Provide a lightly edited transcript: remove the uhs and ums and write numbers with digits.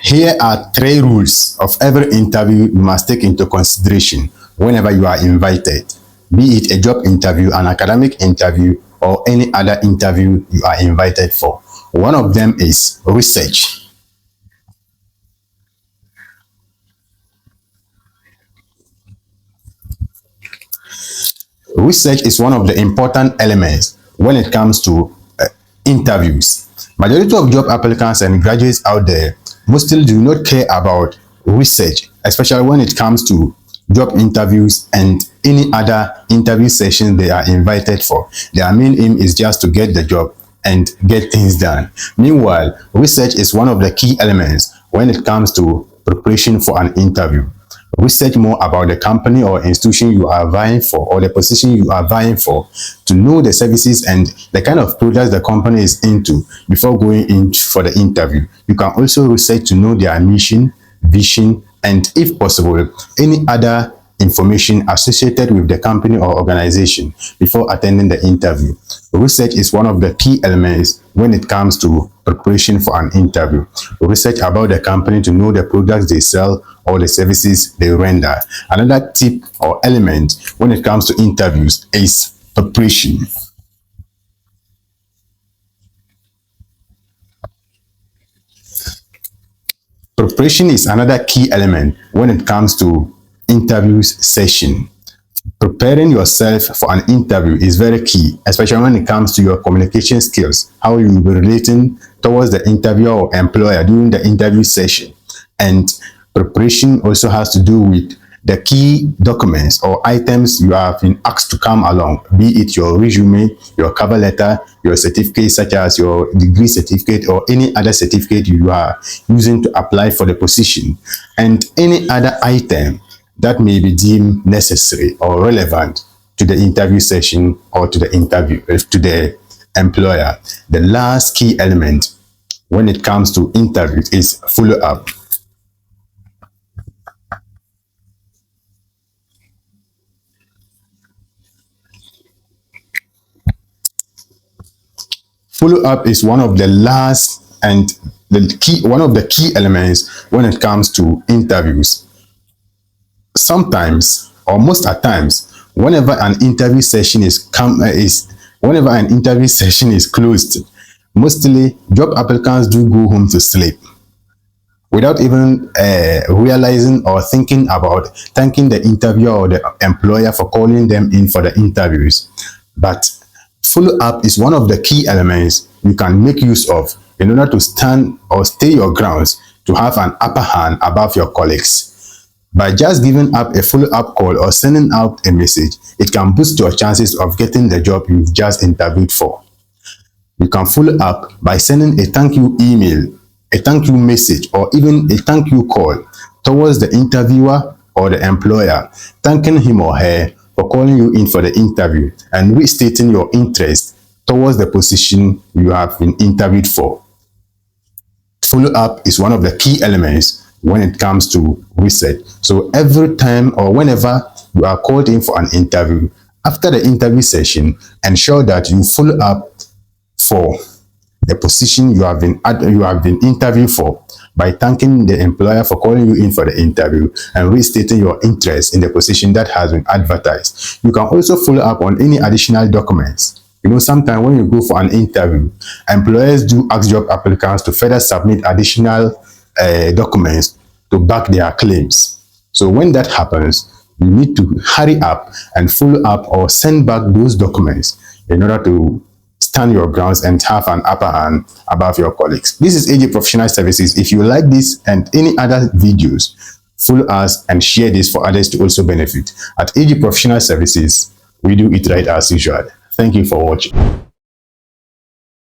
Here are 3 rules of every interview you must take into consideration whenever you are invited, be it a job interview, an academic interview, or any other interview you are invited for. One of them is research. Research is one of the important elements when it comes to interviews. Majority of job applicants and graduates out there mostly do not care about research, especially when it comes to job interviews and any other interview sessions they are invited for. Their main aim is just to get the job and get things done. Meanwhile, research is one of the key elements when it comes to preparation for an interview. Research more about the company or institution you are vying for, or the position you are vying for, to know the services and the kind of products the company is into before going in for the interview. You can also research to know their mission, vision, and if possible, any other information associated with the company or organization before attending the interview. Research is one of the key elements when it comes to preparation for an interview. Research about the company to know the products they sell or the services they render. Another tip or element when it comes to interviews is preparation. Preparation is another key element when it comes to interviews session. Preparing yourself for an interview is very key, especially when it comes to your communication skills, how you will be relating towards the interviewer or employer during the interview session. And preparation also has to do with the key documents or items you have been asked to come along, be it your resume, your cover letter, your certificate such as your degree certificate or any other certificate you are using to apply for the position, and any other item that may be deemed necessary or relevant to the interview session or to the interview, to the employer. The last key element when it comes to interviews is follow-up. Follow-up is one of the last and one of the key elements when it comes to interviews. Sometimes, or most at times, whenever an interview session is closed, mostly job applicants do go home to sleep without even realizing or thinking about thanking the interviewer or the employer for calling them in for the interviews. But follow-up is one of the key elements you can make use of in order to stand or stay your grounds to have an upper hand above your colleagues. By just giving up a follow-up call or sending out a message, it can boost your chances of getting the job you've just interviewed for. You can follow up by sending a thank you email, a thank you message, or even a thank you call towards the interviewer or the employer, thanking him or her for calling you in for the interview and restating your interest towards the position you have been interviewed for. Follow-up is one of the key elements when it comes to research. So every time or whenever you are called in for an interview, after the interview session, ensure that you follow up for the position you have been interviewed for by thanking the employer for calling you in for the interview and restating your interest in the position that has been advertised. You can also follow up on any additional documents. You know, sometimes when you go for an interview, employers do ask job applicants to further submit additional documents to back their claims. So when that happens, you need to hurry up and follow up or send back those documents in order to stand your grounds and have an upper hand above your colleagues. This is AJ Professional Services. If you like this and any other videos, follow us and share this for others to also benefit. At AJ Professional Services, we do it right as usual. Thank you for watching.